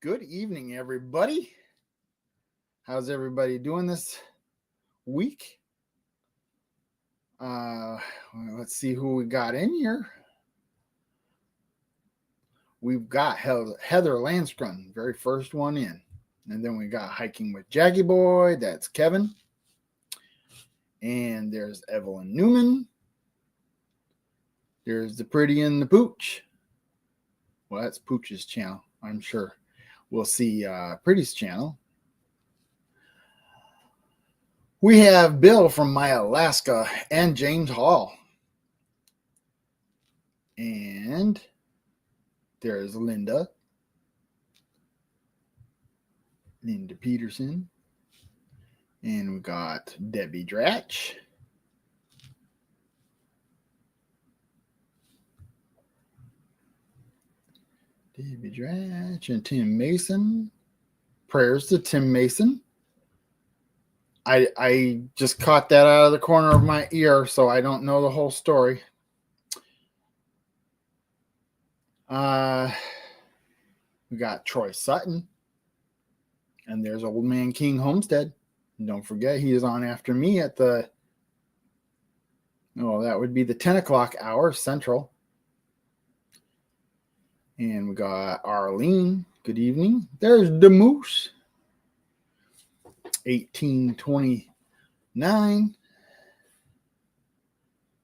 Good evening, everybody. How's everybody doing this week? Let's see who we got in here. We've got Heather Landskron, very first one in. And then we got Hiking with Jaggy Boy, that's Kevin. And there's Evelyn Newman. There's the Pretty and the Pooch. Well, that's Pooch's channel, I'm sure. We'll see Pretty's channel. We have Bill from My Alaska and James Hall. And there's Linda Peterson. And we got Debbie Dratch. Debbie Dratch and Tim Mason. Prayers to Tim Mason. I just caught that out of the corner of my ear, so I don't know the whole story. We got Troy Sutton. And there's Old Man King Homestead. And don't forget, he is on after me at that would be the 10 o'clock hour Central. And we got Arlene. Good evening. There's the Moose. 1829.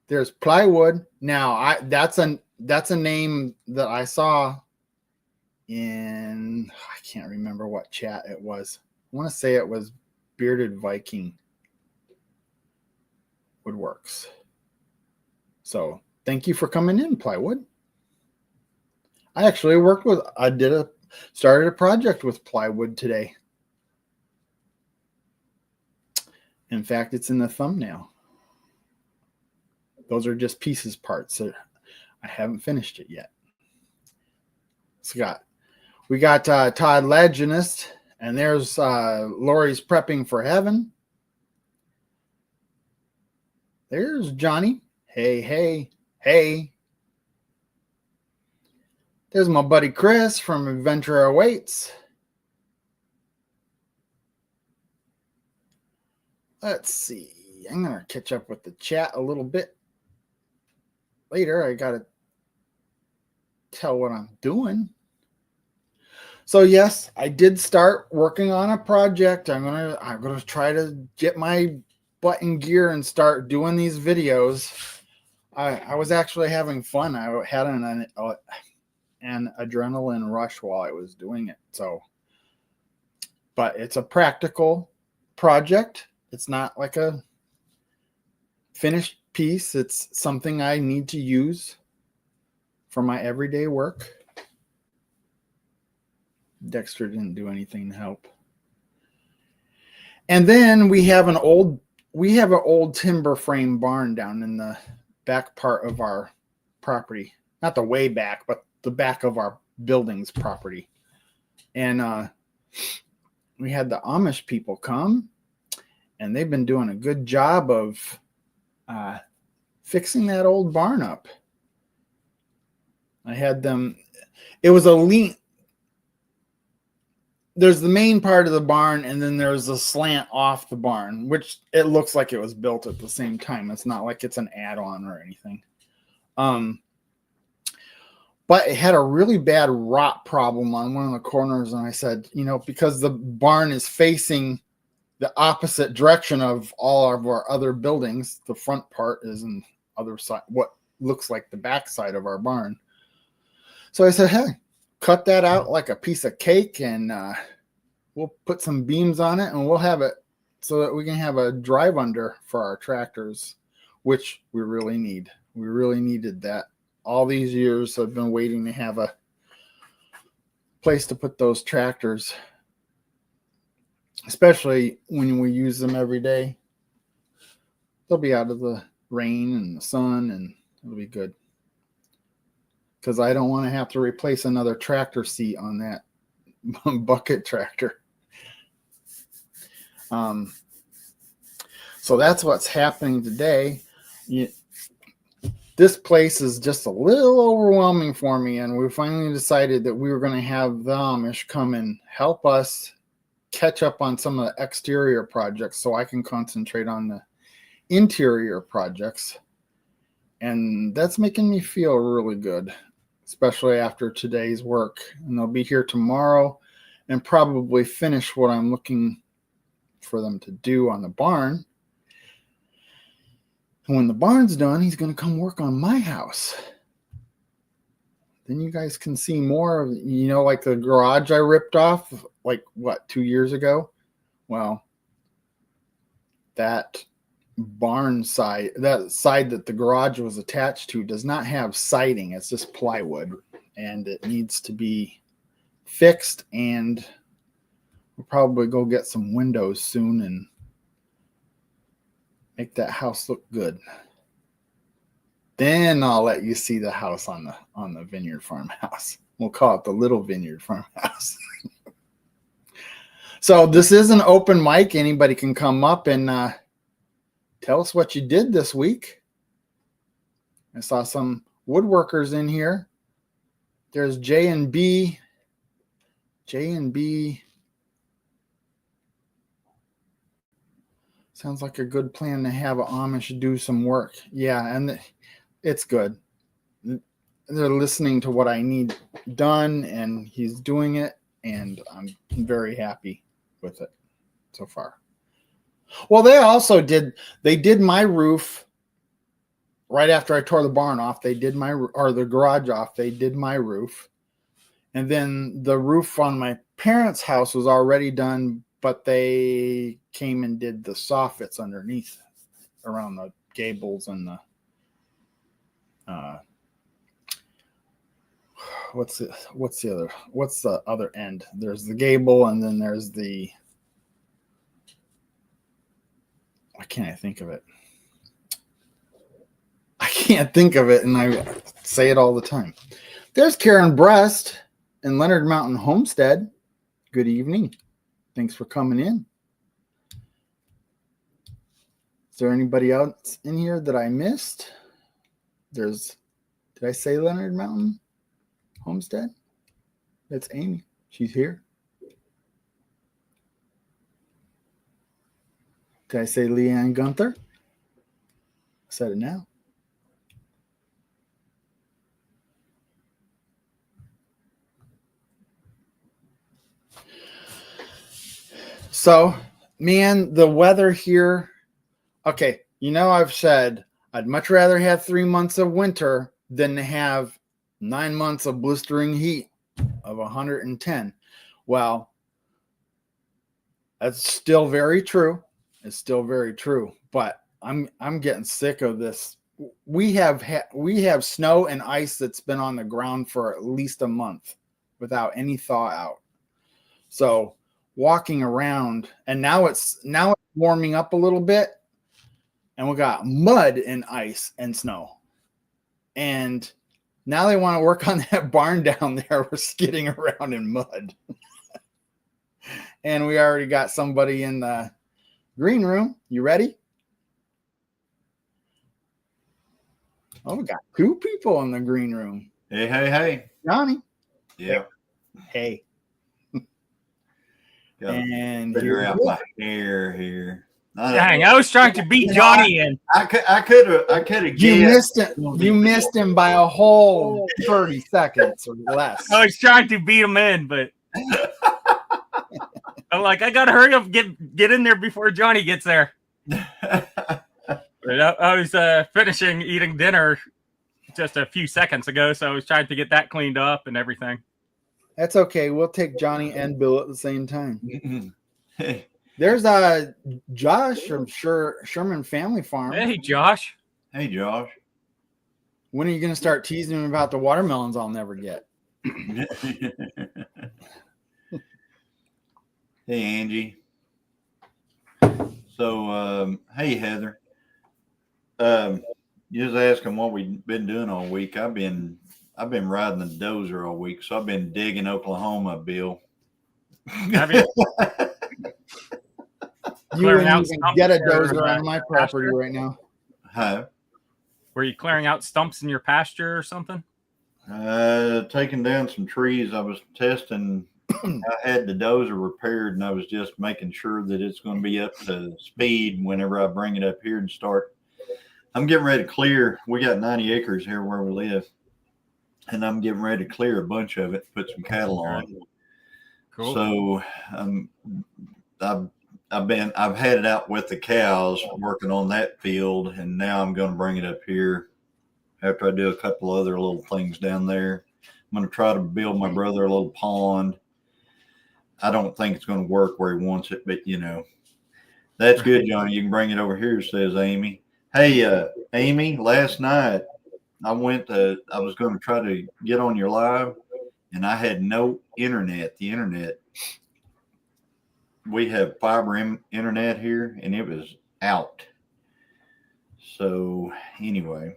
There's Plywood. Now, that's a name that I saw in, I can't remember what chat it was. I want to say it was Bearded Viking Woodworks. So thank you for coming in, Plywood. I actually started a project with Plywood today. In fact, it's in the thumbnail. Those are just pieces parts. So I haven't finished it yet. So we got Todd Laginist, and there's Lori's Prepping for Heaven. There's Johnny. Hey. There's my buddy Chris from Adventure Awaits. Let's see. I'm going to catch up with the chat a little bit later. I got to tell what I'm doing. So yes, I did start working on a project. I'm gonna try to get my butt in gear and start doing these videos. I was actually having fun. I had an adrenaline rush while I was doing it. But it's a practical project. It's not like a finished piece. It's something I need to use for my everyday work. Dexter didn't do anything to help. And then we have an old timber frame barn down in the back part of our property. Not the way back, but the back of our building's property. And we had the Amish people come, and they've been doing a good job of fixing that old barn up. I had them, it was a lean. There's the main part of the barn, and then there's a slant off the barn, which it looks like it was built at the same time. It's not like it's an add-on or anything. But it had a really bad rot problem on one of the corners, and I said, because the barn is facing the opposite direction of all of our other buildings, the front part is in other side, what looks like the back side of our barn. So I said, hey, cut that out like a piece of cake, and we'll put some beams on it, and we'll have it so that we can have a drive under for our tractors, which we really need. We really needed that. All these years I've been waiting to have a place to put those tractors, especially when we use them every day. They'll be out of the rain and the sun, and it'll be good. Because I don't want to have to replace another tractor seat on that bucket tractor. So that's what's happening today. this place is just a little overwhelming for me, and we finally decided that we were going to have the Amish come and help us catch up on some of the exterior projects so I can concentrate on the interior projects. And that's making me feel really good, especially after today's work. And they'll be here tomorrow and probably finish what I'm looking for them to do on the barn. And when the barn's done, he's going to come work on my house. Then you guys can see more of, like the garage I ripped off, 2 years ago? Well, that barn side, that side that the garage was attached to, does not have siding. It's just plywood, and it needs to be fixed, and we'll probably go get some windows soon and make that house look good. Then I'll let you see the house on the Vineyard Farmhouse. We'll call it the Little Vineyard Farmhouse. So this is an open mic. Anybody can come up and tell us what you did this week. I saw some woodworkers in here. There's J and B. Sounds like a good plan to have an Amish do some work. Yeah, and it's good. They're listening to what I need done, and he's doing it, and I'm very happy with it so far. Well, they did my roof right after I tore the barn off. They did the garage off. They did my roof. And then the roof on my parents' house was already done, but they came and did the soffits underneath around the gables and the what's the other end? There's the gable, and then there's the, why can't I think of it? I can't think of it, and I say it all the time. There's Karen Brest in Leonard Mountain Homestead. Good evening. Thanks for coming in. Is there anybody else in here that I missed? Did I say Leonard Mountain Homestead? That's Amy. She's here. Did I say Leanne Gunther? I said it now. So, man, the weather here. Okay, I've said I'd much rather have 3 months of winter than to have 9 months of blistering heat of 110. Well, that's still very true. It's still very true. But I'm getting sick of this. We have snow and ice that's been on the ground for at least a month without any thaw out. So walking around, and now it's warming up a little bit, and we got mud and ice and snow, and now they want to work on that barn down there. We're skidding around in mud. And we already got somebody in the green room. You ready? Oh, we got 2 people in the green room. Hey. Johnny. Yeah. Hey. And figure out my hair here. Dang, I was trying to beat Johnny in. I could have. You missed him by a whole 30 seconds or less. I was trying to beat him in, but I'm like, I gotta hurry up, get in there before Johnny gets there. But I was finishing eating dinner just a few seconds ago, so I was trying to get that cleaned up and everything. That's okay. We'll take Johnny and Bill at the same time. Hey. There's Josh from Sherman Family Farm. Hey, Josh. Hey, Josh. When are you going to start teasing him about the watermelons I'll never get? Hey, Angie. So, hey, Heather. You was asking what we've been doing all week. I've been riding the dozer all week, so I've been digging Oklahoma, Bill. Have you? You wouldn't even get a dozer on my property right now. Huh? Were you clearing out stumps in your pasture or something? Taking down some trees. I was testing. I had the dozer repaired, and I was just making sure that it's going to be up to speed whenever I bring it up here and start. I'm getting ready to clear. We got 90 acres here where we live, and I'm getting ready to clear a bunch of it, put some cattle on. Cool. So I've had it out with the cows working on that field, and now I'm going to bring it up here after I do a couple other little things down there. I'm going to try to build my brother a little pond. I don't think it's going to work where he wants it, but that's good, Johnny. You can bring it over here, says Amy. Hey, Amy, last night I was going to try to get on your live, and I had no internet. The internet, we have fiber internet here, and it was out. So anyway,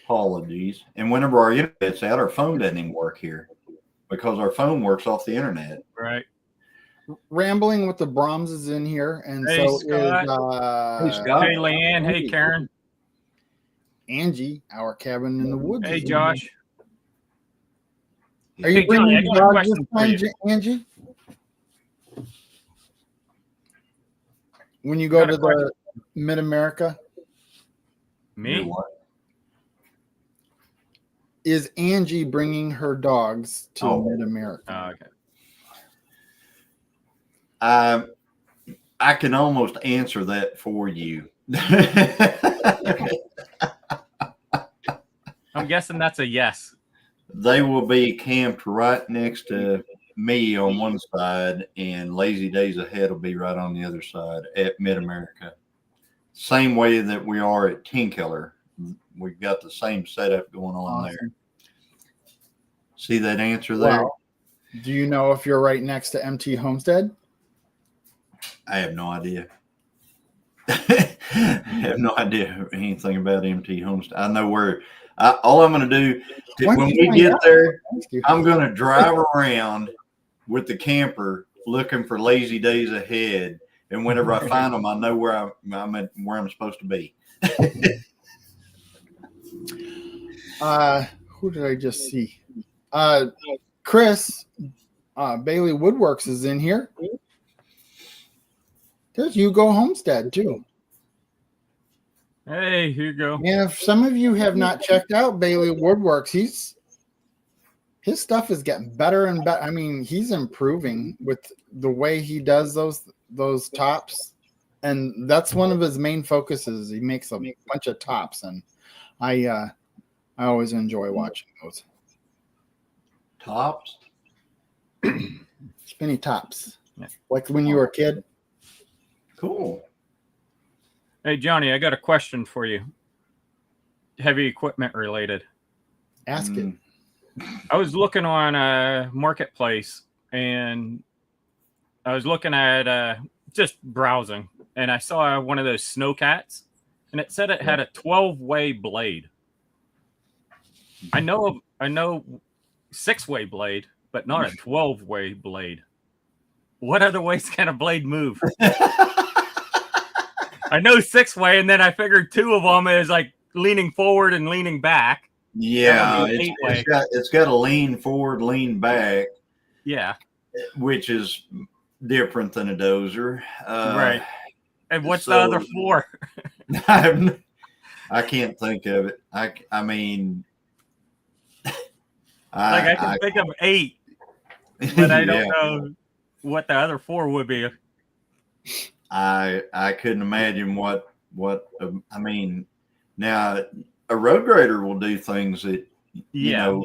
apologies. And whenever our internet's out, our phone doesn't even work here because our phone works off the internet. Right. Rambling with the Brahms is in here, and Hey, so Scott. Hey, Scott. Hey, Leanne. Hey, Karen. Angie, our cabin in the woods. Hey, is in Josh. here. Are you Hey, Johnny, bringing I got a dogs question this for time, you. Angie? When you go Got a to the Mid America, Me? What? is Angie bringing her dogs to Oh. Mid America? Oh, okay. I can almost answer that for you. I'm guessing that's a yes. They will be camped right next to me on one side, and Lazy Days Ahead will be right on the other side at Mid America. Same way that we are at Tinkeller. We've got the same setup going on there. Awesome. See that answer there? Wow. Do you know if you're right next to MT Homestead? I have no idea. I have no idea anything about MT Homestead. I know where. All I'm going to do Why when don't you we find get out? there, Thank you. I'm going to drive around with the camper looking for Lazy Days Ahead, and whenever I find them, I know where I'm at, where I'm supposed to be. Who did I just see? Chris Bailey Woodworks is in here. There's Hugo Homestead too. Hey, here you go. And if some of you have not checked out Bailey Woodworks, his stuff is getting better and better. I mean, he's improving with the way he does those tops, and that's one of his main focuses. He makes a bunch of tops, and I always enjoy watching those Tops. spinny tops, Yeah. like when you were a kid. Cool. Hey, Johnny, I got a question for you. Heavy equipment related. Ask it. I was looking on Marketplace, and I was looking at just browsing, and I saw one of those Snowcats, and it said it had a 12-way blade. I know 6-way blade, but not a 12-way blade. What other ways can a blade move? I know 6-way, and then I figured 2 of them is like leaning forward and leaning back. Yeah, That would be it's got a lean forward, lean back, Yeah. which is different than a dozer. Right. And what's the so- other 4? I can't think of it. I mean, I can think of 8, but I don't know what the other 4 would be. I couldn't imagine what I mean. Now a road grader will do things that you know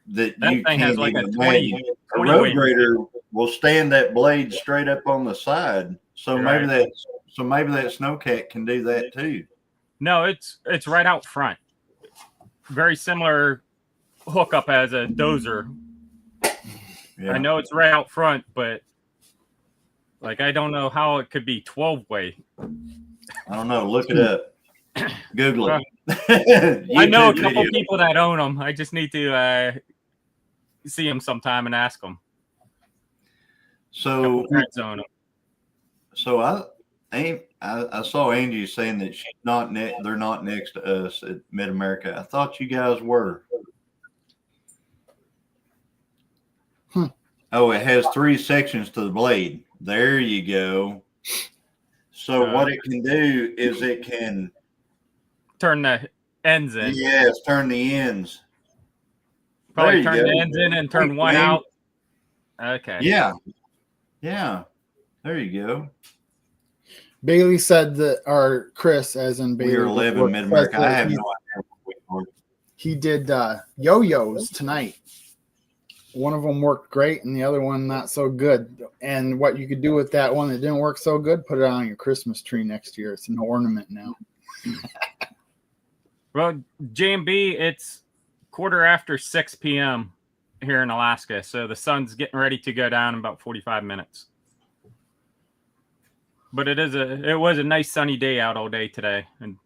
that That you thing can't has like a even 20 imagine. A 20 road weight. grader will stand that blade straight up on the side. So maybe Right. that Snowcat can do that too. No, it's right out front. Very similar hookup as a dozer. Yeah. I know it's right out front, but like I don't know how it could be 12-way. I don't know. Look it up. Google it. I know a YouTube couple video. people that own them. I just need to see them sometime and ask them. So Friends own them. So I saw Angie saying that she's not they're not next to us at Mid America. I thought you guys were. Oh, it has 3 sections to the blade. There you go. So what it can do is it can turn the ends in. Yes, turn the ends. Probably turn the ends in and turn one out. Okay. Yeah. Yeah. There you go. Bailey said that, or Chris, as in Bailey. We are 11 Mid America. I have no idea. He did yo-yos tonight. One of them worked great and the other one not so good. And what you could do with that one that didn't work so good, put it on your Christmas tree next year. It's an ornament now. Well, J&B, it's 6:15 p.m. here in Alaska, so the sun's getting ready to go down in about 45 minutes. But it was a nice sunny day out all day today and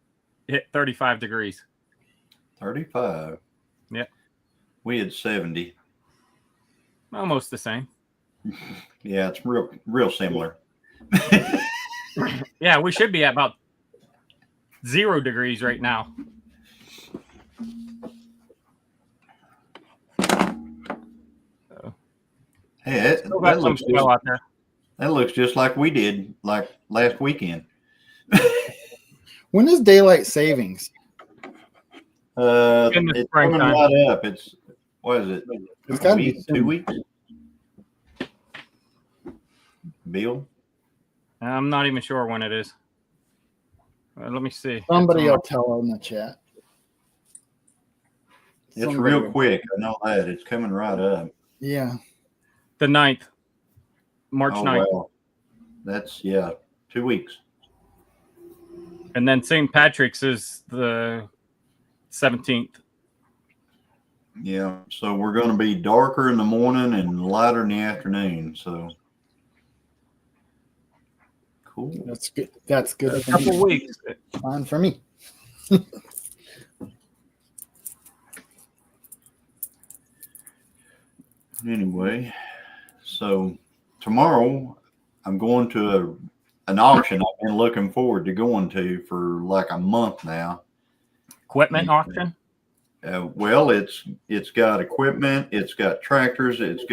hit 35 degrees. 35. Yep. We had 70. Almost the same. Yeah, it's real similar. Yeah, we should be at about 0 degrees right now. Hey, that looks just like we did like last weekend. When is daylight savings? It's coming right up. It's what is it? It's got to be 2 weeks. Bill, I'm not even sure when it is. Let me see. Somebody will tell in the chat. It's real quick. I know that. It's coming right up. Yeah. The 9th. March 9th. Well, that's 2 weeks. And then St. Patrick's is the 17th. Yeah. So we're going to be darker in the morning and lighter in the afternoon. So cool. That's good. That's good. A couple weeks. Fine for me. Anyway, so tomorrow I'm going to an auction I've been looking forward to going to for like a month now. Equipment auction? Well, it's got equipment, it's got tractors, it's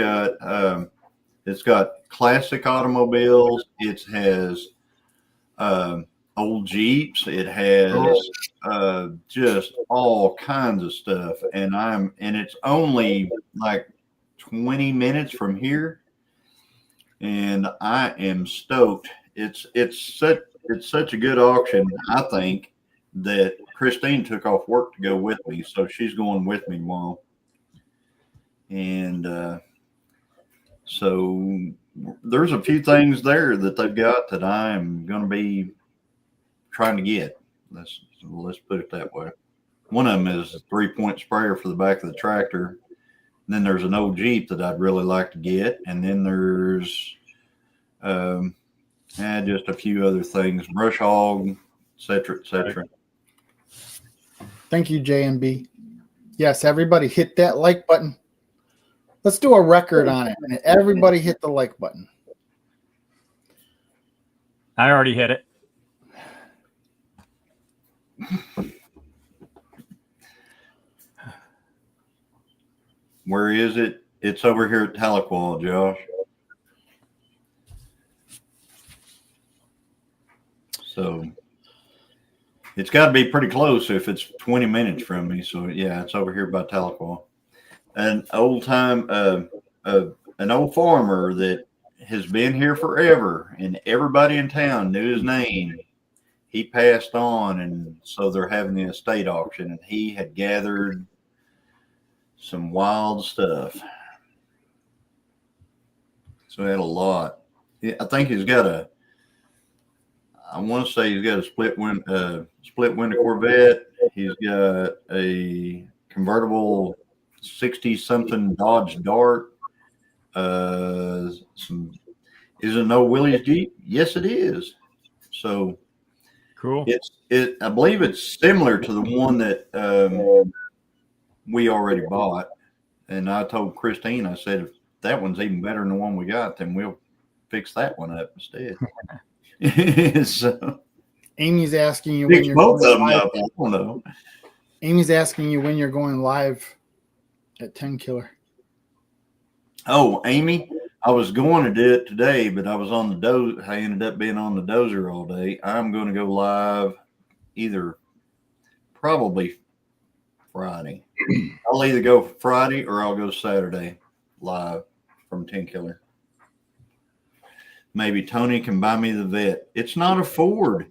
got classic automobiles, it has old Jeeps, it has just all kinds of stuff, and it's only like 20 minutes from here, and I am stoked. It's such a good auction, I think, that Christine took off work to go with me, so she's going with me tomorrow. And so there's a few things there that they've got that I am going to be trying to get. Let's put it that way. One of them is a 3-point sprayer for the back of the tractor. And then there's an old Jeep that I'd really like to get. And then there's just a few other things, brush hog, et cetera, et cetera. Thank you, JMB. Yes, everybody hit that like button. Let's do a record on it. And everybody hit the like button. I already hit it. Where is it? It's over here at Tahlequah, Josh. So it's got to be pretty close if it's 20 minutes from me. So yeah, it's over here by Tahlequah. An old farmer that has been here forever, and everybody in town knew his name. He passed on, and so they're having the estate auction, and he had gathered some wild stuff. So he had a lot. I think he's got I want to say he's got a split window Corvette. He's got a convertible 60-something Dodge Dart. Is it no Willys Jeep? Yes, it is. So cool. I believe it's similar to the one that we already bought. And I told Christine, I said, if that one's even better than the one we got, then we'll fix that one up instead. So Amy's asking you when Fix you're both going of them live. up. I don't know. Amy's asking you when you're going live at 10 Killer. Oh, Amy, I was going to do it today, but I was on the dozer. I ended up being on the dozer all day. I'm going to go live either probably Friday. I'll either go Friday or I'll go Saturday live from 10 Killer. Maybe Tony can buy me the vet. It's not a Ford.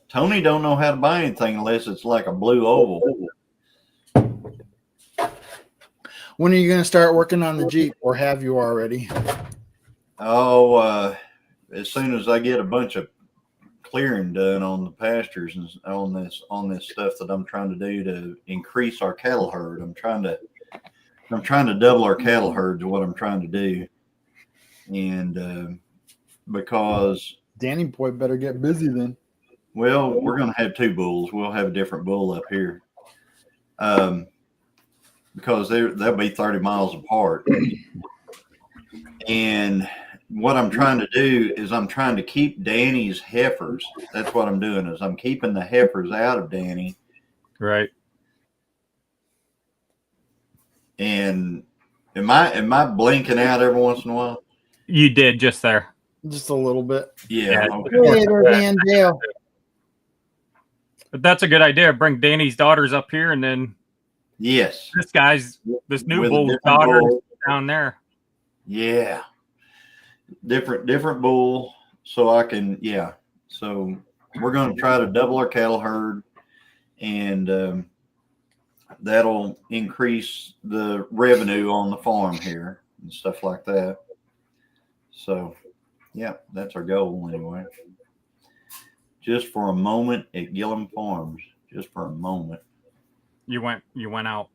Tony don't know how to buy anything unless it's like a blue oval. When are you going to start working on the Jeep, or have you already? Oh, as soon as I get a bunch of clearing done on the pastures and on this stuff that I'm trying to do to increase our cattle herd. I'm trying to double our cattle herd is what I'm trying to do. And because Danny boy better get busy then. well, we're going to have two bulls. We'll have a different bull up here. Because they'll be 30 miles apart. And what I'm trying to do is I'm trying to keep Danny's heifers. That's what I'm doing is I'm keeping the heifers out of Danny. Right. And am I blinking out every once in a while? You did just there. Just a little bit. Yeah. Yeah. Okay. Later, Van Dale. But that's a good idea. Bring Danny's daughters up here, and then Yes. this new With a bull's different daughter bull. down there. Yeah. Different bull. So I can, yeah. So we're going to try to double our cattle herd, and that'll increase the revenue on the farm here and stuff like that. So, yeah, that's our goal anyway. Just for a moment at Gillum Farms. Just for a moment. You went out.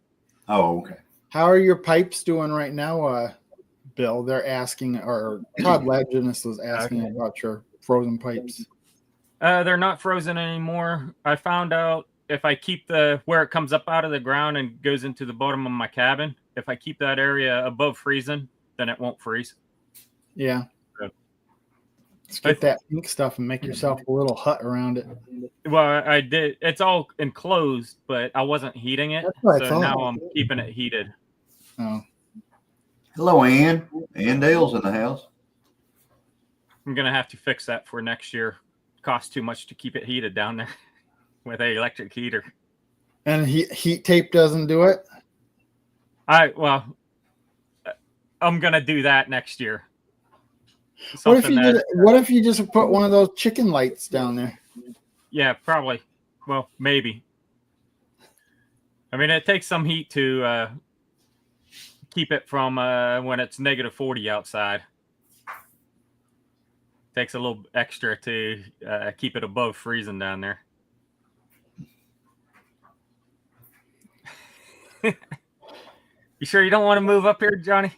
Oh, okay. How are your pipes doing right now, Bill? They're asking, or Todd Laginus was asking about your frozen pipes. They're not frozen anymore. I found out if I keep where it comes up out of the ground and goes into the bottom of my cabin, if I keep that area above freezing, then it won't freeze. Yeah. Good. Let's get that pink stuff and make yourself a little hut around it. Well, I did. It's all enclosed, but I wasn't heating it. That's what I So thought. now I'm keeping it heated. Oh. Hello, Ann. Ann Dale's in the house. I'm going to have to fix that for next year. Costs too much to keep it heated down there with an electric heater. And heat tape doesn't do it? I'm going to do that next year. What if you just put one of those chicken lights down there? Yeah, probably. Well, maybe. I mean, it takes some heat to keep it from when it's negative 40 outside. Takes a little extra to keep it above freezing down there. You sure you don't want to move up here, Johnny?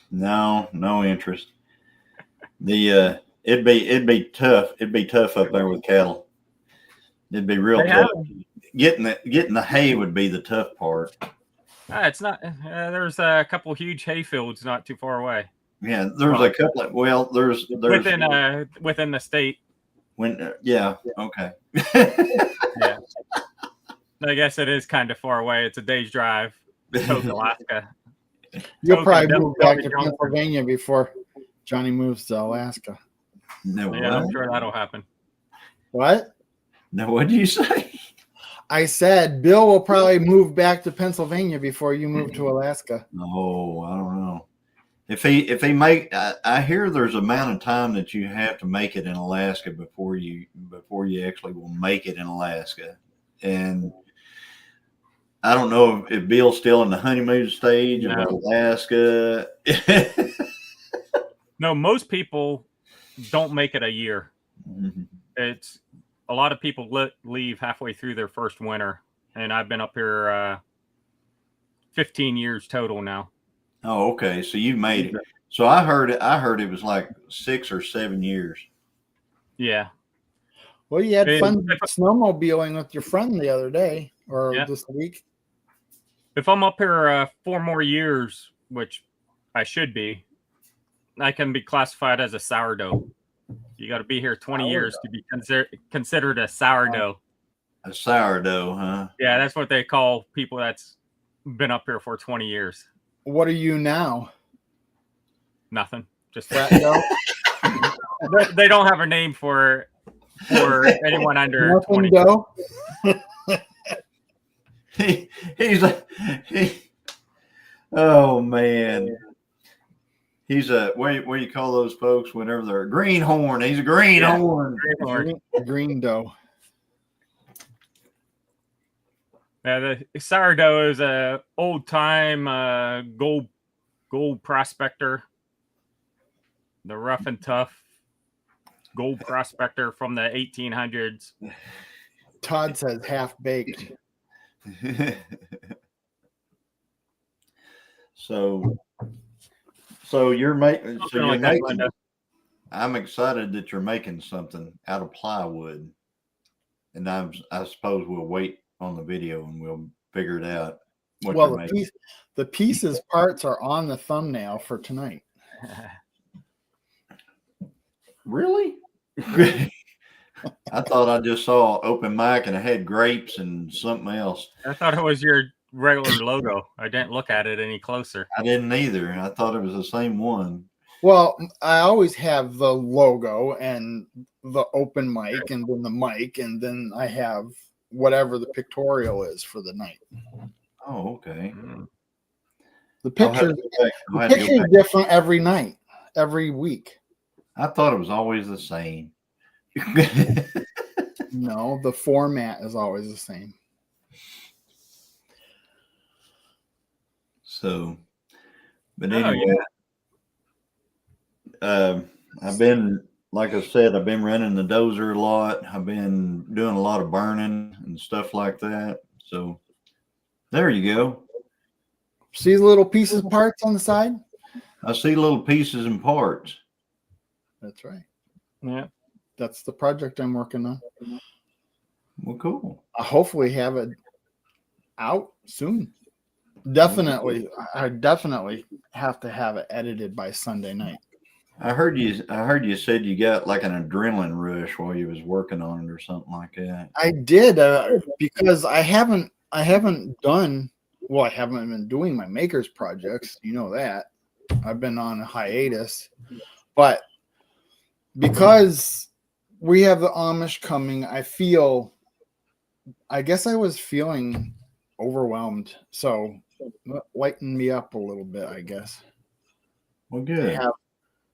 No interest. It'd be tough. It'd be tough up there with cattle. It'd be real tough. Getting the hay would be the tough part. It's not. There's a couple huge hay fields not too far away. Yeah, there's a couple of, well, there's within the state. Okay. Yeah. I guess it is kind of far away. It's a day's drive to Alaska. You'll probably move back to Pennsylvania before Johnny moves to Alaska. No, yeah, I'm sure that'll happen. What? No, what did you say? I said Bill will probably move back to Pennsylvania before you move to Alaska. No, I don't know. If he make, I hear there's an amount of time that you have to make it in Alaska before you actually will make it in Alaska, and I don't know if Bill's still in the honeymoon stage of Alaska. No, most people don't make it a year. Mm-hmm. It's a lot of people leave halfway through their first winter, and I've been up here 15 years total now. Oh, okay. So you made it. So I heard it was like 6 or 7 years. Yeah. Well, you had fun snowmobiling with your friend the other day or this week. If I'm up here 4 more years, which I should be, I can be classified as a sourdough. You got to be here 20 years to be considered a sourdough. A sourdough, huh? Yeah, that's what they call people that's been up here for 20 years. What are you now? Nothing. Just Frat dough? they don't have a name for anyone under Nothing 20. dough? He's like, oh man. He's a what do you call those folks whenever they're a greenhorn? He's a greenhorn. Green dough. Yeah, the sourdough is a old time gold prospector, the rough and tough gold prospector from the 1800s. Todd says half baked. So you're making. So you're Like that, making. Linda. I'm excited that you're making something out of plywood, and I suppose we'll wait on the video and we'll figure it out. What Well, you're making. the pieces parts are on the thumbnail for tonight. Really? I thought I just saw open mic and I had grapes and something else. I thought it was your regular logo. I didn't look at it any closer. I didn't either. I thought it was the same one. Well, I always have the logo and the open mic and then the mic, and then I have whatever the pictorial is for the night. Oh, okay. The I'll have picture, to go back. I'll the have to go picture is back. different every night, every week. I thought it was always the same. No, the format is always the same. So, but Oh, anyway, I've been, like I said, I've been running the dozer a lot. I've been doing a lot of burning and stuff like that. So, there you go. See the little pieces parts on the side? I see little pieces and parts. That's right. Yeah. That's the project I'm working on. Well, cool. I hopefully have it out soon. Definitely, I definitely have to have it edited by Sunday night. I heard you said you got like an adrenaline rush while you was working on it or something like that. I did because I haven't done well. I haven't been doing my makers projects. You know that I've been on a hiatus, but because we have the Amish coming, I guess I was feeling overwhelmed. So lighten me up a little bit, I guess. Well, To good. have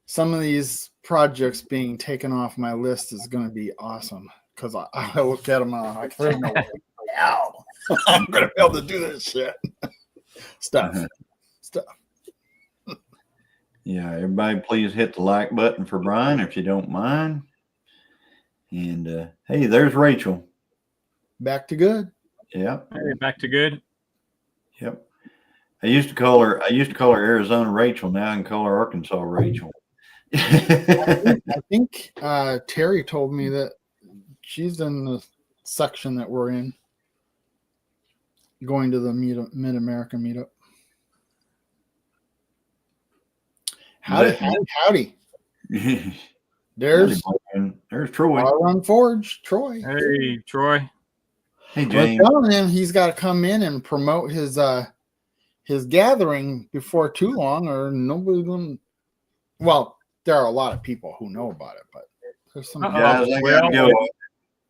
some of these projects being taken off my list is going to be awesome because I look at them and I'm like, there's no way hell I'm going to be able to do this shit. Stuff. Yeah, everybody please hit the like button for Brian if you don't mind. And hey, there's Rachel. Back to good. Yep. Hey, back to good. Yep. I used to call her Arizona Rachel. Now I can call her Arkansas Rachel. I think Terry told me that she's in the section that we're in, going to the Mid-America meetup. Howdy. There's Troy. Run Forge, Troy. Hey, Troy. Hey, I'm James. telling him he's got to come in and promote his gathering before too long, or nobody's going. Well, there are a lot of people who know about it, but there's some. Guys, I gotta go.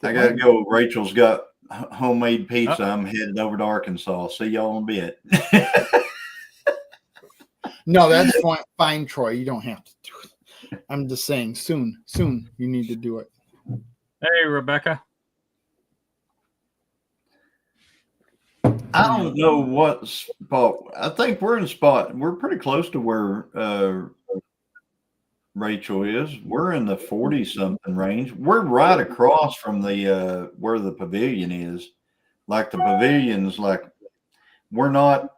I gotta go. Rachel's got homemade pizza. I'm headed over to Arkansas. See y'all in a bit. No, that's fine, Troy. You don't have to do it. I'm just saying, soon you need to do it. Hey, Rebecca. I don't know what spot. I think we're in spot. We're pretty close to where Rachel is. We're in the 40-something range. We're right across from the where the pavilion is. Like the pavilion's like we're not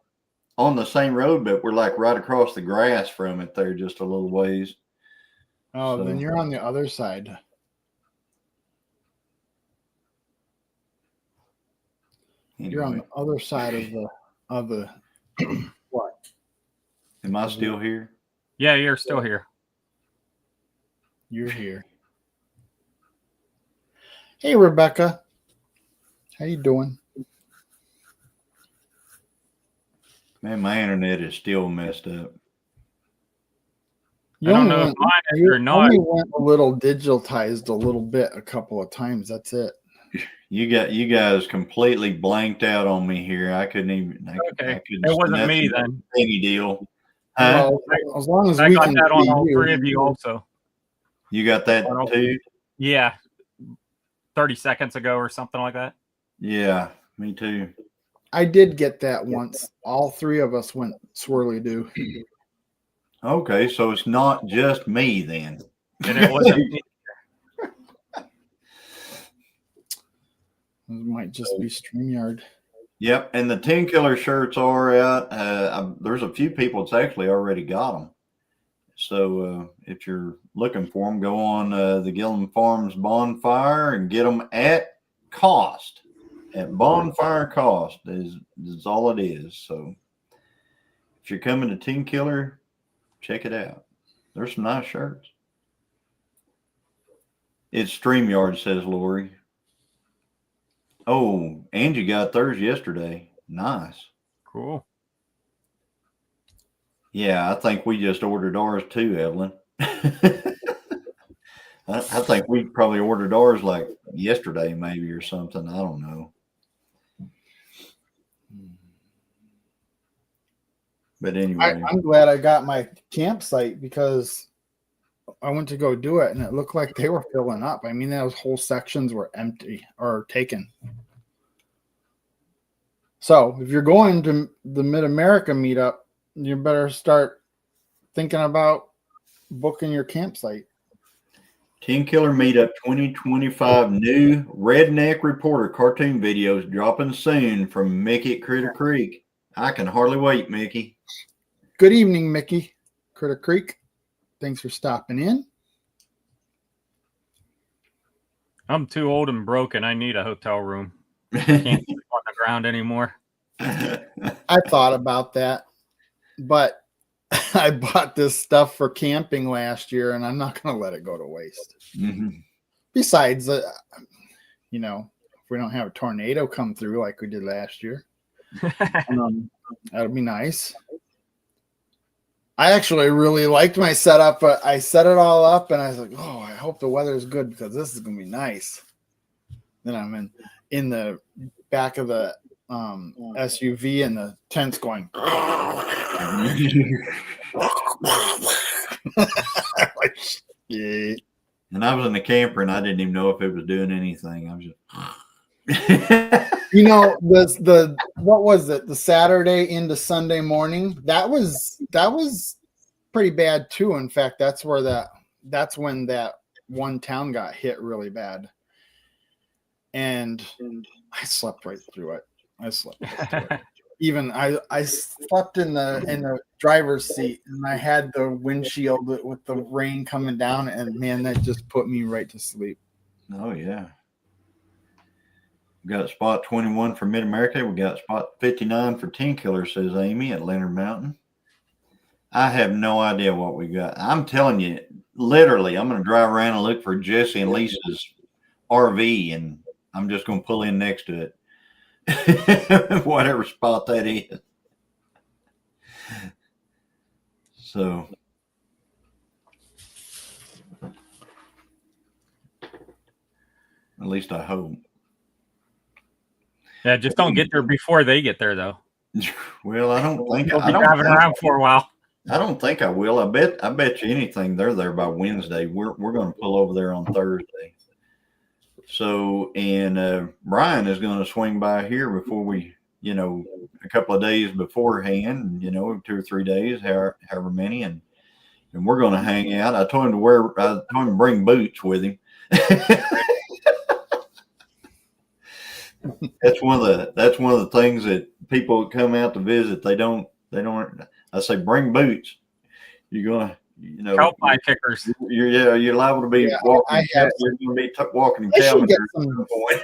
on the same road, but we're like right across the grass from it there, just a little ways. Oh, So- then you're on the other side. You're on Anyway, the other side of the what? am I still here? Yeah, you're still here. You're here. Hey, Rebecca. How you doing? Man, my internet is still messed up. You I don't only know if went, mine is you or not. only went a little digitized a little bit a couple of times. That's it. You guys completely blanked out on me here. I couldn't even. I Okay. couldn't It see wasn't me nothing. then. Any deal? Huh? Well, as long as I we got can that on see all you. three of you also. You got that I don't- too? Yeah. 30 seconds ago or something like that. Yeah, me too. I did get that once. All three of us went swirly do. Okay, so it's not just me then. And it wasn't me. It might just be StreamYard. Yep, and the 10 Killer shirts are out. There's a few people that's actually already got them. So if you're looking for them, go on the Gillum Farms Bonfire and get them at cost. At bonfire cost is all it is. So if you're coming to 10 Killer, check it out. There's some nice shirts. It's StreamYard, says Lori. Oh, Angie got theirs yesterday. Nice. Cool. Yeah, I think we just ordered ours too, Evelyn. I think we probably ordered ours like yesterday, maybe, or something. I don't know. But anyway, I'm glad I got my campsite because I went to go do it and it looked like they were filling up. I mean, those whole sections were empty or taken. So if you're going to the Mid-America meetup, you better start thinking about booking your campsite. 10 Killer Meetup 2025 new Redneck Reporter cartoon videos dropping soon from Mickey at Critter Creek. I can hardly wait, Mickey. Good evening, Mickey. Critter Creek. Thanks for stopping in. I'm too old and broken. I need a hotel room. Can't sleep on the ground anymore. I thought about that, but I bought this stuff for camping last year and I'm not going to let it go to waste. Mhm. Besides, if we don't have a tornado come through like we did last year, that'd be nice. I actually really liked my setup, but I set it all up and I was like, oh, I hope the weather is good because this is going to be nice. Then I'm in the back of the SUV and the tent's going. Like, yeah. And I was in the camper and I didn't even know if it was doing anything. I was just What was it? The Saturday into Sunday morning. That was pretty bad too. In fact, that's when that one town got hit really bad. And I slept right through it. Even I slept in the driver's seat and I had the windshield with the rain coming down, and man, that just put me right to sleep. Oh yeah. We got spot 21 for Mid-America. We got spot 59 for 10 Killer, says Amy at Leonard Mountain. I have no idea what we got. I'm telling you, literally, I'm going to drive around and look for Jesse and Lisa's RV, and I'm just going to pull in next to it. Whatever spot that is. So at least I hope. Yeah, just don't get there before they get there, though. Well, I don't think You'll be driving around for a while. I don't think I will. I bet you anything they're there by Wednesday. We're going to pull over there on Thursday. So, and Brian is going to swing by here before we, a couple of days beforehand, 2 or 3 days, however many, and we're going to hang out. I told him to bring boots with him. That's one of the things that people that come out to visit, they don't. I say bring boots. You're gonna, Help my kickers. You're liable to be walking. You're going to be walking in cabin.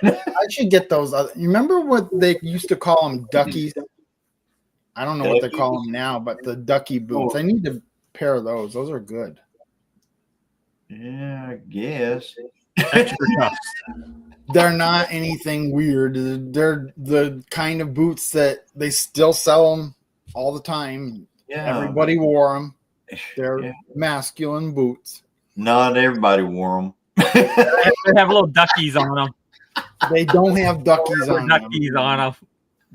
I should get those. You remember what they used to call them, duckies? I don't know what they call them now, but the ducky boots. I need a pair of those. Those are good. Yeah, I guess. Extra tufts. They're not anything weird. They're the kind of boots that they still sell them all the time. Yeah. Everybody wore them. They're Yeah. masculine boots. Not everybody wore them. They have little duckies on them. They don't have duckies on them. Duckies on them.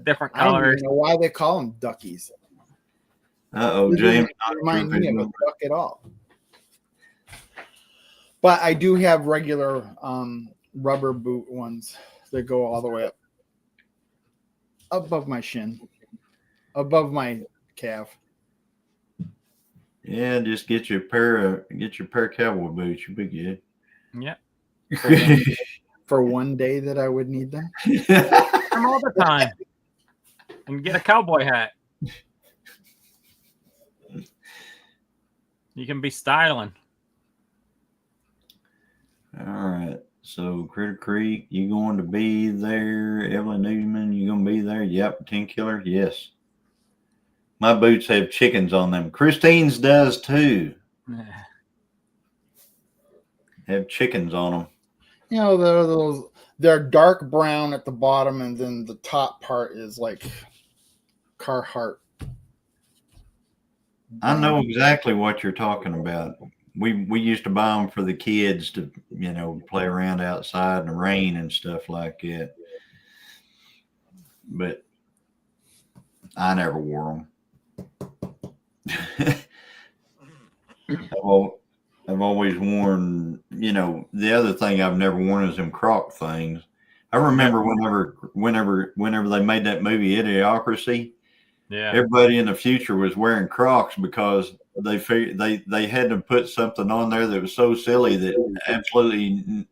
Different I don't colors. even know why they call them duckies. Uh-oh, It James. doesn't remind me of a duck at all. But I do have regular rubber boot ones that go all the way up above my shin, above my calf. Yeah, just get your pair of cowboy boots. You'll be good. Yep. For one day that I would need them. Them all the time. And get a cowboy hat. You can be styling. All right. So Critter Creek, you going to be there? Evelyn Newman, you going to be there? Yep. 10 Killer, yes. My boots have chickens on them. Christine's does too. Have chickens on them. You know, they're dark brown at the bottom, and then the top part is like Carhartt. I know exactly what you're talking about. We used to buy them for the kids to, play around outside in the rain and stuff like that. But I never wore them. I've always worn, the other thing I've never worn is them Croc things. I remember whenever they made that movie Idiocracy, Yeah. everybody in the future was wearing Crocs because they figured they had to put something on there that was so silly that absolutely,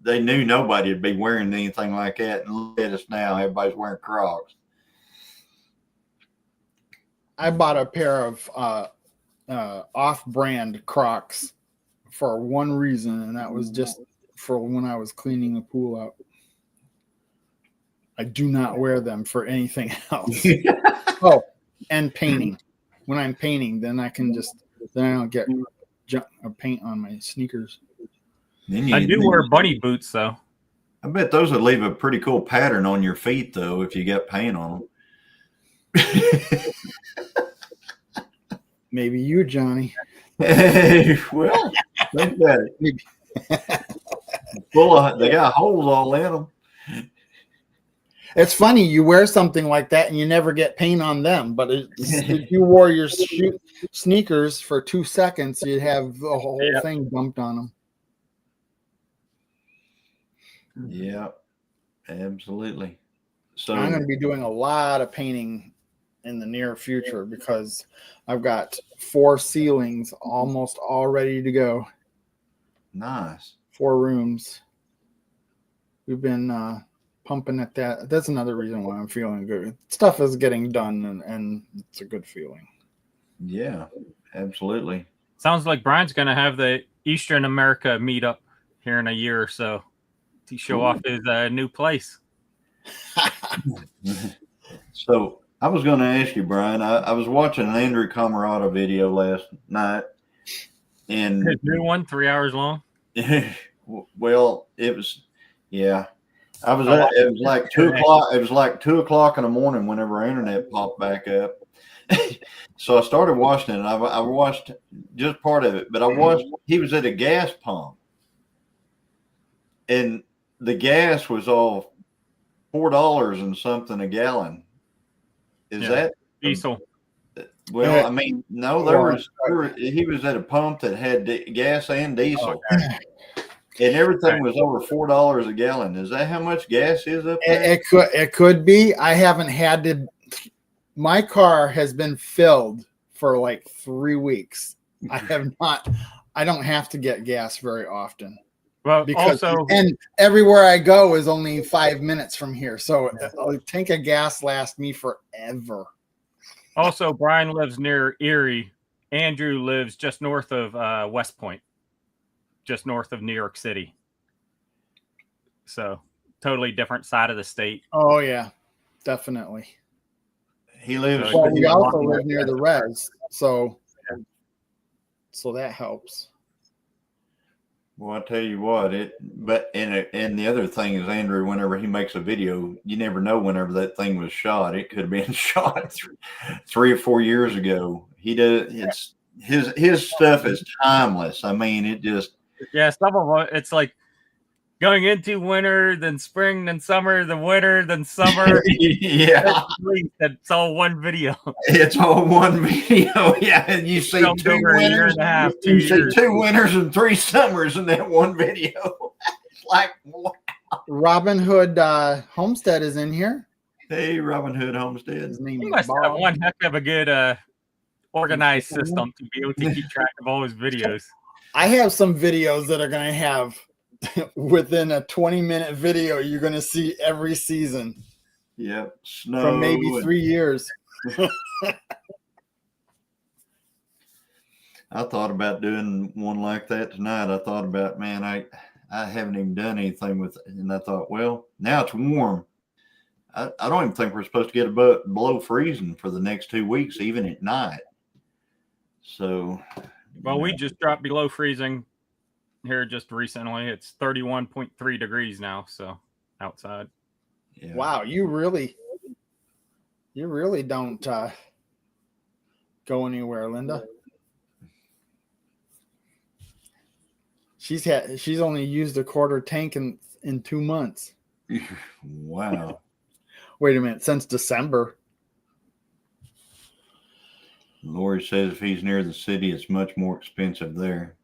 they knew nobody would be wearing anything like that. And look at us now, everybody's wearing Crocs. I bought a pair of off-brand Crocs for one reason, and that was just for when I was cleaning the pool out. I do not wear them for anything else. Oh, and painting. When I'm painting, then I don't get paint on my sneakers. I do wear bunny boots, though. I bet those would leave a pretty cool pattern on your feet, though, if you got paint on them. Maybe you, Johnny. Hey, well, think about it. They got holes all in them. It's funny, you wear something like that and you never get paint on them. But if you wore your sneakers for 2 seconds, you'd have the whole thing dumped on them. Yeah, absolutely. So I'm going to be doing a lot of painting in the near future because I've got 4 ceilings almost all ready to go. Nice. 4 rooms. We've been pumping at that. That's another reason why I'm feeling good. Stuff is getting done, and it's a good feeling. Yeah, absolutely. Sounds like Brian's going to have the Eastern America meetup here in a year or so to show off his new place. So I was going to ask you, Brian, I was watching an Andrew Camarada video last night. And his new one, 3 hours long? Well, it was, yeah. It was like 2 o'clock. It was like 2 o'clock in the morning whenever internet popped back up. So I started watching it, and I watched just part of it. But he was at a gas pump, and the gas was all $4 and something a gallon. Is that diesel? Well, I mean, no, he was at a pump that had gas and diesel. Okay. And everything was over $4 a gallon. Is that how much gas is up there? It could be. I haven't had to. My car has been filled for like 3 weeks. I have not. I don't have to get gas very often. Well, and everywhere I go is only 5 minutes from here, so a tank of gas lasts me forever. Also, Brian lives near Erie. Andrew lives just north of West Point, just north of New York City. So, totally different side of the state. Oh yeah, definitely. He lives. Well, we also live near the res, so that helps. Well, I tell you what, and the other thing is, Andrew, whenever he makes a video, you never know whenever that thing was shot. It could have been shot 3 or 4 years ago. He does it's his stuff is timeless. I mean, it just Yeah, some of them, it's like going into winter, then spring, then summer, then winter, then summer. yeah, That's all one video. it's all one video. Yeah, and you see Filmed two over a year winters, and a half, you 2 see years. 2 winters and 3 summers in that one video. It's like, what? Robin Hood Homestead is in here. Hey, Robin Hood Homestead. His name He is must have Bob. one heck of a good organized system to be able to keep track of all his videos. I have some videos that are going to have within a 20-minute video. You're going to see every season Yep, snow from maybe and- 3 years. I thought about doing one like that tonight. I thought about, man, I haven't even done anything with it. And I thought, well, now it's warm. I don't even think we're supposed to get below freezing for the next 2 weeks, even at night. So, Well, we just dropped below freezing here just recently. It's 31.3 degrees now, so outside. yeah. Wow, you really don't go anywhere, Linda. She's only used a quarter tank in 2 months. Wow. Wait a minute, since December. Lori says if he's near the city, it's much more expensive there.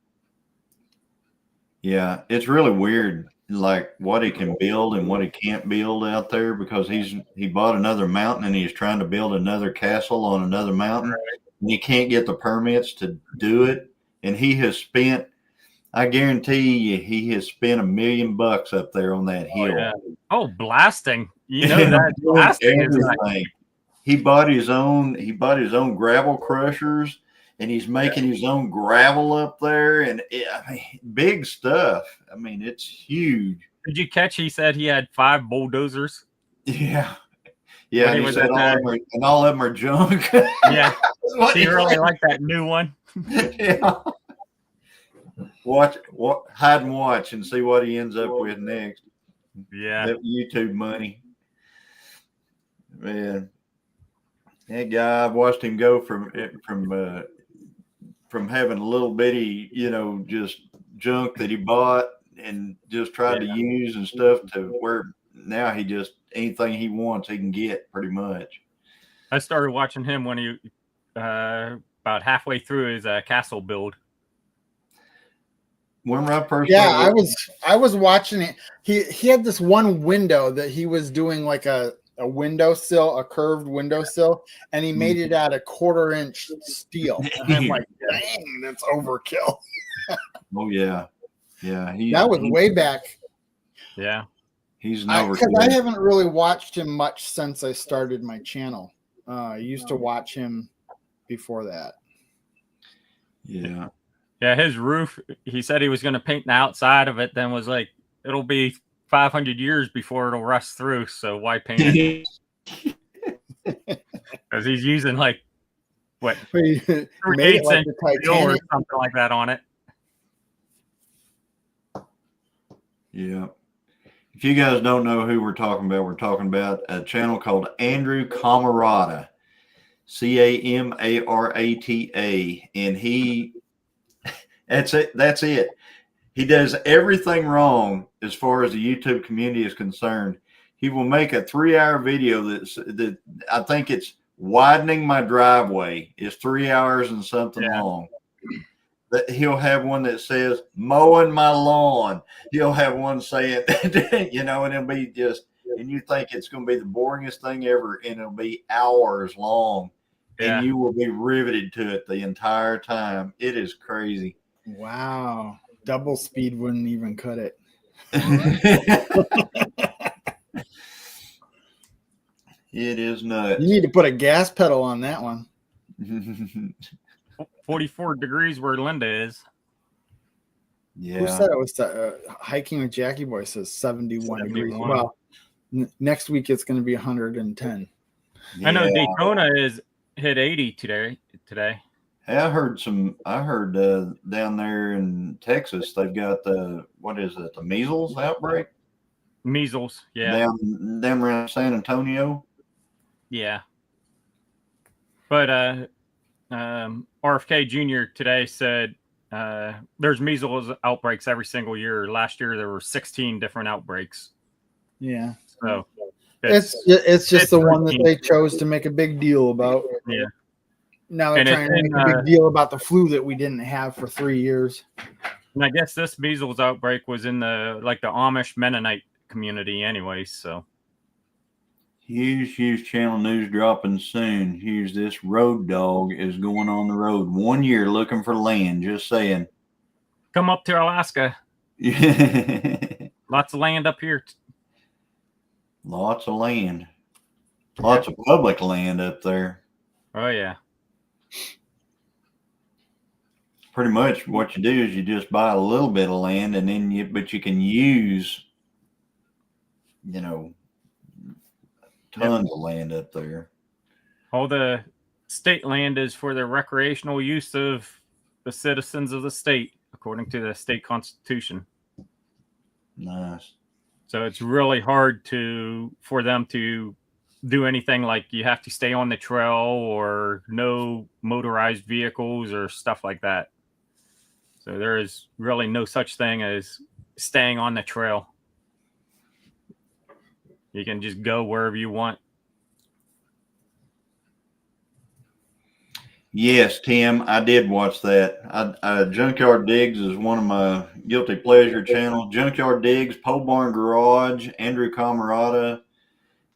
Yeah, it's really weird, like what he can build and what he can't build out there, because he bought another mountain and he's trying to build another castle on another mountain. And he can't get the permits to do it. And he has spent, I guarantee you, he has spent $1 million up there on that hill. Yeah. Oh, blasting! You know that blasting is like, Everything. He bought his own gravel crushers, and he's making his own gravel up there, and I mean, big stuff. I mean, it's huge. Did you catch? He said he had 5 bulldozers. Yeah, yeah. When And he he was said at all of them are junk. Yeah, What he he really said. liked that new one. Yeah. Hide and watch and see what he ends up with next. Yeah, That YouTube money, man. That guy, I've watched him go from having a little bitty, just junk that he bought and just tried to use and stuff, to where now he just anything he wants he can get pretty much. I started watching him when he about halfway through his castle build. When I first I was watching it. He had this one window that he was doing like a windowsill, a curved windowsill, and he made it out of 1/4-inch steel. And I'm like, dang, that's overkill. Oh yeah, yeah. That was way back. Yeah, He's an Because overkill. I haven't really watched him much since I started my channel. I used to watch him before that. Yeah. yeah. His roof. He said he was going to paint the outside of it. Then was like, it'll be 500 years before it'll rust through. So why paint it? Because he's using like what He 3/8 made it like inch the steel or Titanic. something like that on it. Yeah. If you guys don't know who we're talking about a channel called Andrew Camarata, Camarata, and that's it. He does everything wrong as far as the YouTube community is concerned. He will make a 3-hour video that I think it's widening my driveway is 3 hours and something long. That he'll have one that says mowing my lawn. He'll have one saying, and it'll be just, and you think it's going to be the boringest thing ever, and it'll be hours long, Yeah. and you will be riveted to it the entire time. It is crazy. Wow. Double speed wouldn't even cut it. It is nuts. You need to put a gas pedal on that one. 44 degrees where Linda is. Who Yeah. said it was hiking with Jackie Boy says 71 degrees. 71. Well, next week it's going to be 110. I know Yeah. Daytona is hit 80 today. Hey, I heard down there in Texas they've got what is it? The measles outbreak Measles. Yeah. down around San Antonio. Yeah. But RFK Jr. today said there's measles outbreaks every single year. Last year there were 16 different outbreaks. Yeah. So It's just the one that 13. they chose to make a big deal about. Yeah. Now they're And trying to make a big deal about the flu that we didn't have for 3 years. And I guess this measles outbreak was in the Amish Mennonite community anyway, so Huge channel news dropping soon. Here's this road dog is going on the road 1 year looking for land. Just saying. come up to Alaska. Lots of land up here. Lots of land. Lots of public land up there. Oh yeah. Pretty much what you do is you just buy a little bit of land and then you can use, tons of land up there. All the state land is for the recreational use of the citizens of the state, according to the state constitution. Nice. So it's really hard for them to do anything like you have to stay on the trail or no motorized vehicles or stuff like that. So there is really no such thing as staying on the trail. You can just go wherever you want. Yes, Tim, I did watch that. Junkyard Digs is one of my guilty pleasure channels. Junkyard Digs, Pole Barn Garage, Andrew Camarada,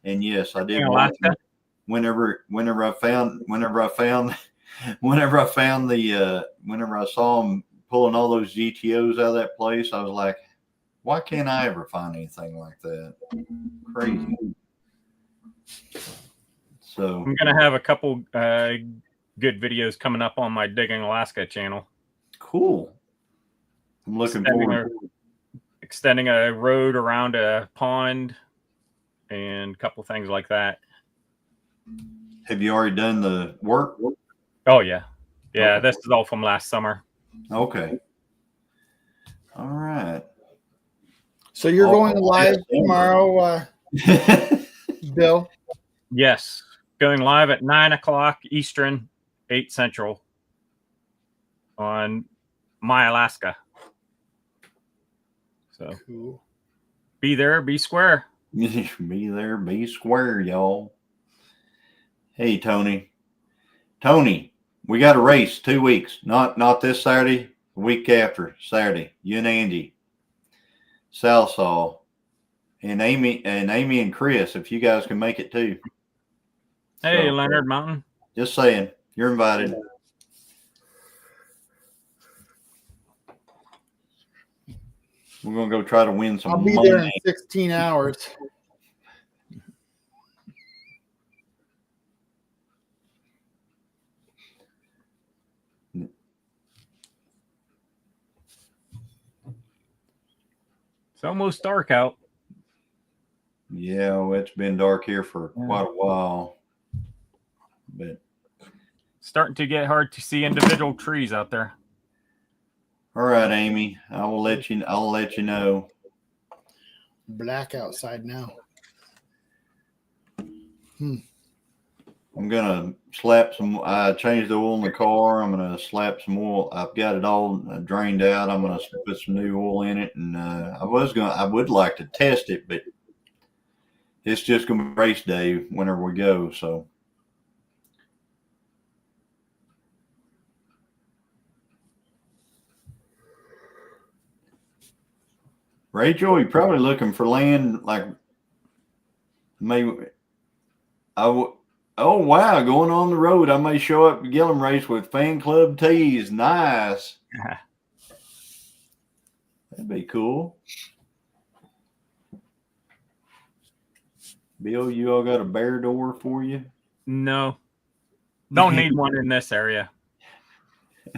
and yes, I did watch it. Whenever I saw him pulling all those GTOs out of that place, I was like, why can't I ever find anything like that? Crazy. So I'm gonna have a couple good videos coming up on my Digging Alaska channel. Cool. I'm looking forward. Extending a road around a pond and a couple things like that. Have you already done the work? Oh yeah. Yeah, Okay. This is all from last summer. Okay. All right. So you're going live tomorrow, Bill? Yes. Going live at 9:00 Eastern, 8 Central on My Alaska. So Cool. Be there, be square. Be there, be square, y'all. Hey, Tony. Tony, we got a race 2 weeks. Not this Saturday, the week after Saturday. You and Angie, Salsaw, and Amy and Chris, if you guys can make it too. Hey, So, Leonard Mountain. just saying, you're invited. We're gonna go try to win some I'll be money. there in 16 hours. It's almost dark out. Yeah, well, it's been dark here for quite a while, but Starting to get hard to see individual trees out there. all right, Amy, I'll let you know. Black outside now. I'm gonna slap some. I changed the oil in the car. I'm gonna slap some oil. I've got it all drained out. I'm gonna put some new oil in it, and I would like to test it, but it's just gonna be race day whenever we go. So. Rachel, you're probably looking for land like maybe oh wow, going on the road. I may show up at Gillum Race with fan club tees. Nice. That'd be cool. Bill, you all got a bear door for you? No. Don't need one in this area.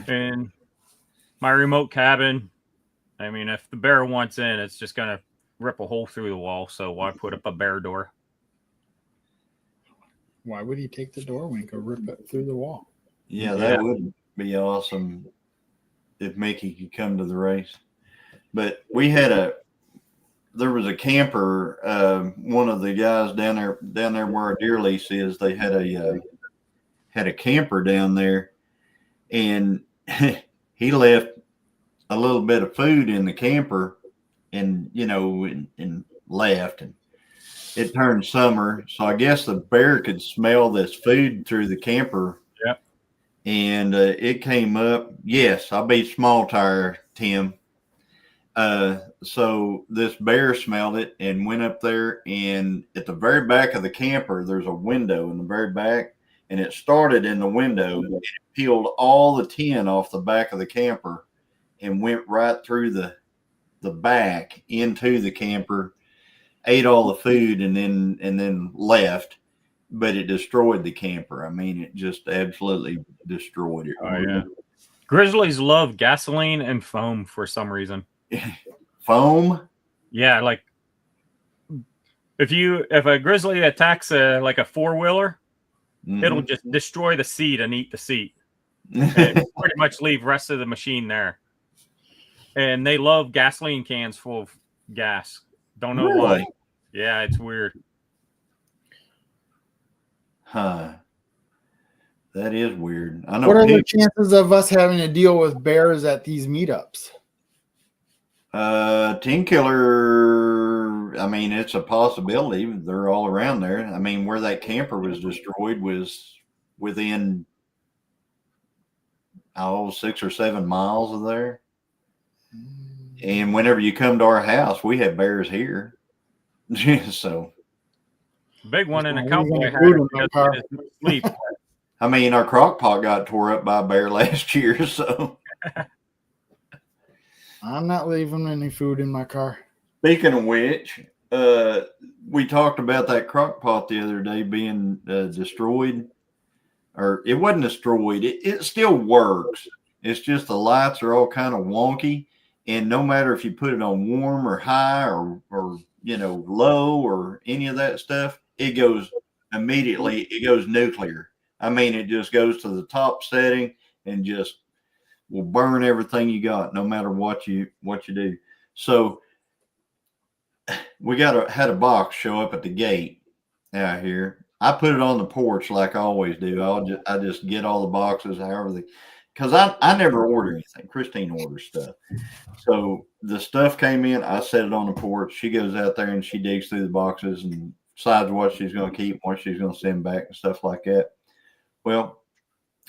In my remote cabin, I mean, if the bear wants in, it's just going to rip a hole through the wall. So why put up a bear door? Why would he take the door when he could rip it through the wall? Yeah, Yeah. be awesome if Mickey could come to the race. But there was a camper. One of the guys down there where our deer lease is, they had a camper down there, and he left a little bit of food in the camper, and and left, and it turned summer, so I guess the bear could smell this food through the camper. Yep. And it came up. Yes, I beat small tire, Tim. So this bear smelled it and went up there, and at the very back of the camper, there's a window in the very back, and it started in the window, and it peeled all the tin off the back of the camper and went right through the back into the camper, ate all the food, and then left. But it destroyed the camper. I mean, it just absolutely destroyed it. Oh yeah. Grizzlies love gasoline and foam for some reason. Foam? Yeah, like if a grizzly attacks like a four-wheeler, it'll just destroy the seat and eat the seat. And pretty much leave rest of the machine there. And they love gasoline cans full of gas. Don't know why. Yeah, it's weird. Huh. That is weird. I know. What are the chances of us having to deal with bears at these meetups? Tin Killer, I mean, it's a possibility. They're all around there. I mean, where that camper was destroyed was within 6 or 7 miles of there. And whenever you come to our house, we have bears here. So big one in a cowboy hat. Sleep. I mean, our crock pot got tore up by a bear last year, so I'm not leaving any food in my car. Speaking of which, we talked about that crock pot the other day being destroyed. Or it wasn't destroyed. It still works. It's just the lights are all kind of wonky. And no matter if you put it on warm or high or low or any of that stuff, it goes immediately. It goes nuclear. I mean, it just goes to the top setting and just will burn everything you got, no matter what you do. So we had a box show up at the gate out here. I put it on the porch like I always do. I just get all the boxes, because I never order anything. Christine orders stuff. So the stuff came in. I set it on the porch. She goes out there and she digs through the boxes and decides what she's going to keep, what she's going to send back, and stuff like that. Well,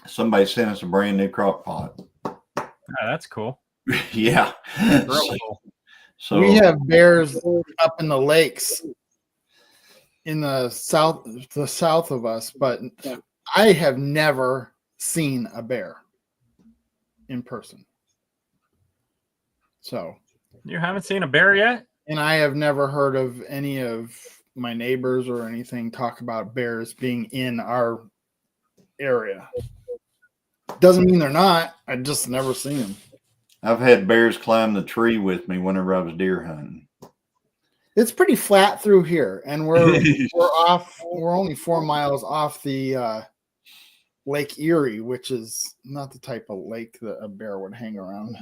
somebody sent us a brand new crock pot. Oh, that's cool. Yeah. So we have bears up in the lakes in the south of us, but I have never seen a bear in person. So you haven't seen a bear yet? And I have never heard of any of my neighbors or anything talk about bears being in our area. Doesn't mean they're not. I just never seen them. I've had bears climb the tree with me whenever I was deer hunting. It's pretty flat through here, and we're only 4 miles off the Lake Erie, which is not the type of lake that a bear would hang around.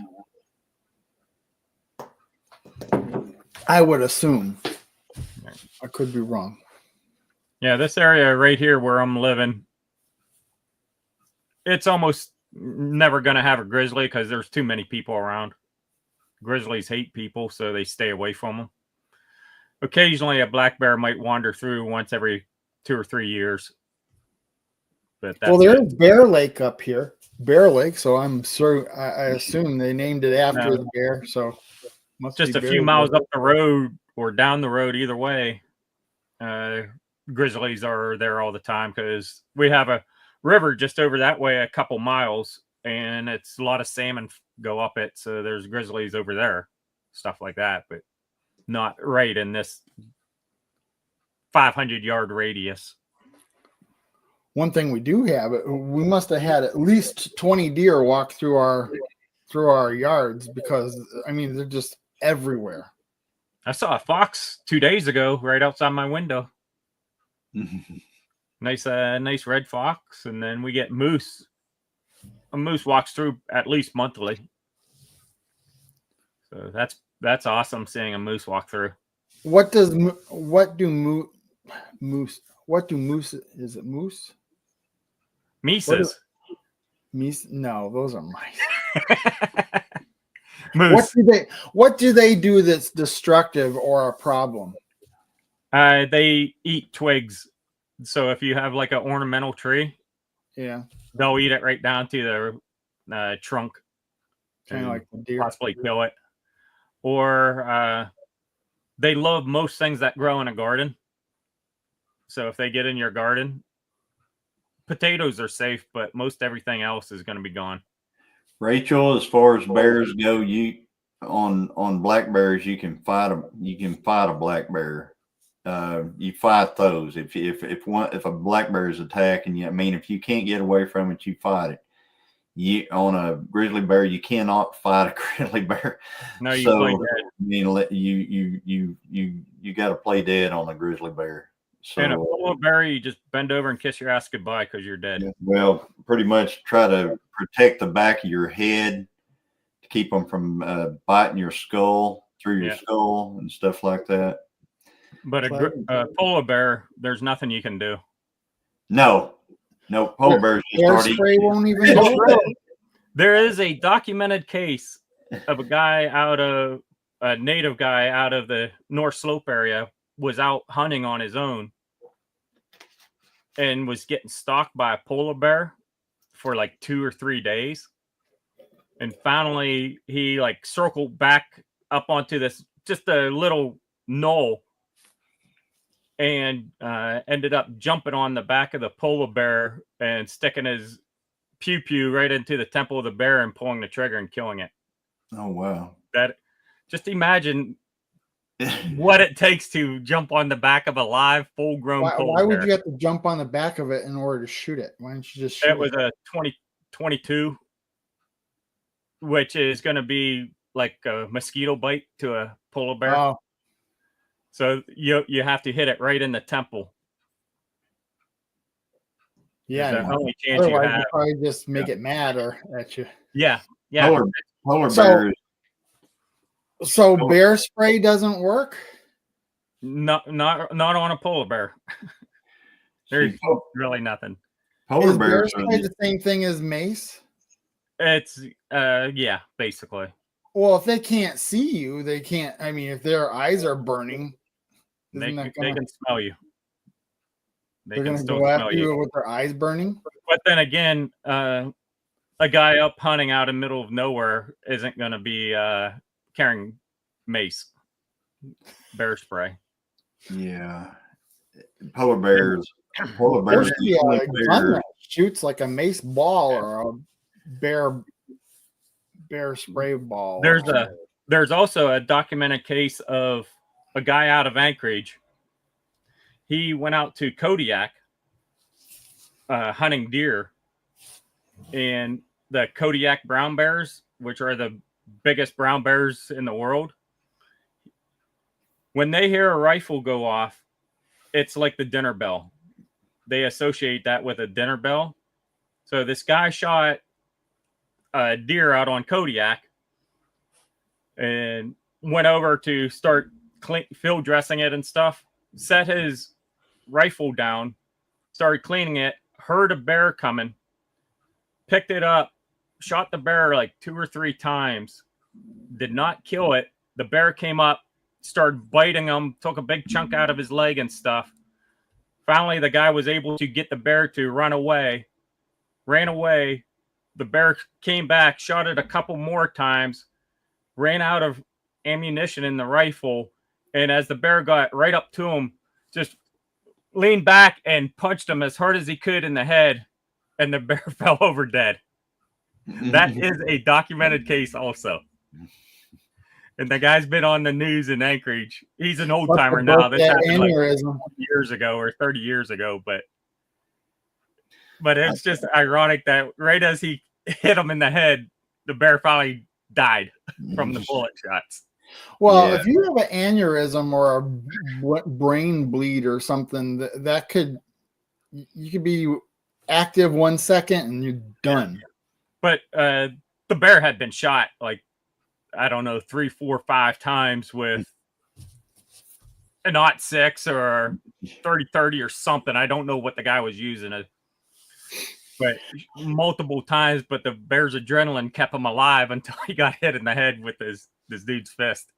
I would assume. I could be wrong. Yeah, this area right here where I'm living, it's almost never going to have a grizzly because there's too many people around. Grizzlies hate people, so they stay away from them. Occasionally, a black bear might wander through once every 2 or 3 years. But that's there's Bear Lake up here. Bear Lake, so I'm sure I assume they named it after the bear. So just a few miles up the road or down the road, either way. Grizzlies are there all the time because we have a river just over that way a couple miles, and it's a lot of salmon go up it. So there's grizzlies over there, stuff like that, but not right in this 500-yard radius. One thing we do have, we must have had at least 20 deer walk through our yards because, I mean, they're just everywhere. I saw a fox 2 days ago right outside my window. Nice red fox, and then we get moose a moose walks through at least monthly. So that's awesome seeing a moose walk through. What do moose? Is it moose? Mises. Meese? No, those are mice. Moose. What do they do that's destructive or a problem? They eat twigs. So if you have like an ornamental tree, Yeah, they'll eat it right down to the trunk. kind of like the deer. Possibly kill it. Or they love most things that grow in a garden. So if they get in your garden, potatoes are safe, but most everything else is going to be gone. Rachel, as far as bears go, you on black bears, you can fight them. You can fight a black bear. You fight those. If a black bear is attacking you, I mean, if you can't get away from it, you fight it. You on a grizzly bear, you cannot fight a grizzly bear. No, you play dead. I mean, you got to play dead on a grizzly bear. So, and a polar bear, you just bend over and kiss your ass goodbye because you're dead. Well, pretty much try to protect the back of your head to keep them from biting your skull through your skull and stuff like that. But a polar bear, there's nothing you can do. No, polar bears just Bear start spray eating. won't even go. There is a documented case of a native guy out of the North Slope area was out hunting on his own and was getting stalked by a polar bear for like 2 or 3 days. And finally he like circled back up onto this, just a little knoll, and ended up jumping on the back of the polar bear and sticking his pew right into the temple of the bear and pulling the trigger and killing it. Oh, wow. That, just imagine what it takes to jump on the back of a live, full-grown polar why would bear. you have to jump on the back of it in order to shoot it? Why don't you just shoot It was a 2022, which is going to be like a mosquito bite to a polar bear. Oh, So you have to hit it right in the temple. yeah. It's the only chance you Otherwise, have. you probably just make it mad or at you. Yeah. Polar So- bears. So bear spray doesn't work? Not on a polar bear. There's really nothing. Polar Is bear bears. spray the same thing as mace? It's yeah, basically. Well, if they can't see you, they can't. I mean, if their eyes are burning, They isn't that can smell you. They they're can going to still go smell after you. you with their eyes burning? But then again, a guy up hunting out in the middle of nowhere isn't going to be carrying mace, bear spray. Yeah. Polar bears. Polar bears. There's be a gun that shoots like a mace ball or a bear spray ball. There's also a documented case of a guy out of Anchorage. He went out to Kodiak hunting deer, and the Kodiak brown bears, which are the biggest brown bears in the world, when they hear a rifle go off, it's like the dinner bell. They associate that with a dinner bell. So this guy shot a deer out on Kodiak and went over to start field dressing it and stuff, set his rifle down, started cleaning it, heard a bear coming, picked it up, shot the bear like 2 or 3 times, did not kill it. The bear came up, started biting him, took a big chunk out of his leg and stuff. Finally, the guy was able to get the bear to ran away. The bear came back, shot it a couple more times, ran out of ammunition in the rifle, and as the bear got right up to him, just leaned back and punched him as hard as he could in the head, and the bear fell over dead. That is a documented case also. And the guy's been on the news in Anchorage. He's an old timer now. This happened like 20 years ago or 30 years ago, but it's just ironic that right as he hit him in the head, the bear finally died from the bullet shots. Well, if you have an aneurysm or a brain bleed or something, you could be active 1 second and you're done. But the bear had been shot like, I don't know, 3, 4, 5 times with an .6 or 30-30 or something. I don't know what the guy was using, but multiple times. But the bear's adrenaline kept him alive until he got hit in the head with this dude's fist.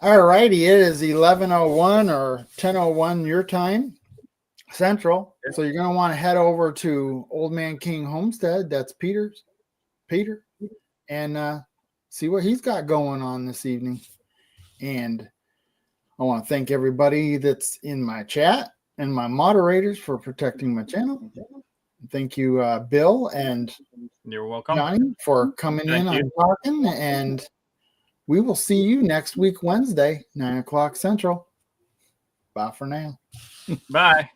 All righty, it is 11:01 or 10:01 your time, Central. So you're going to want to head over to Old Man King Homestead. That's Peter, and see what he's got going on this evening. And I want to thank everybody that's in my chat and my moderators for protecting my channel. Thank you, Bill and You're welcome, Johnny, for coming in and talking. And we will see you next week, Wednesday, 9 o'clock Central. Bye for now. Bye.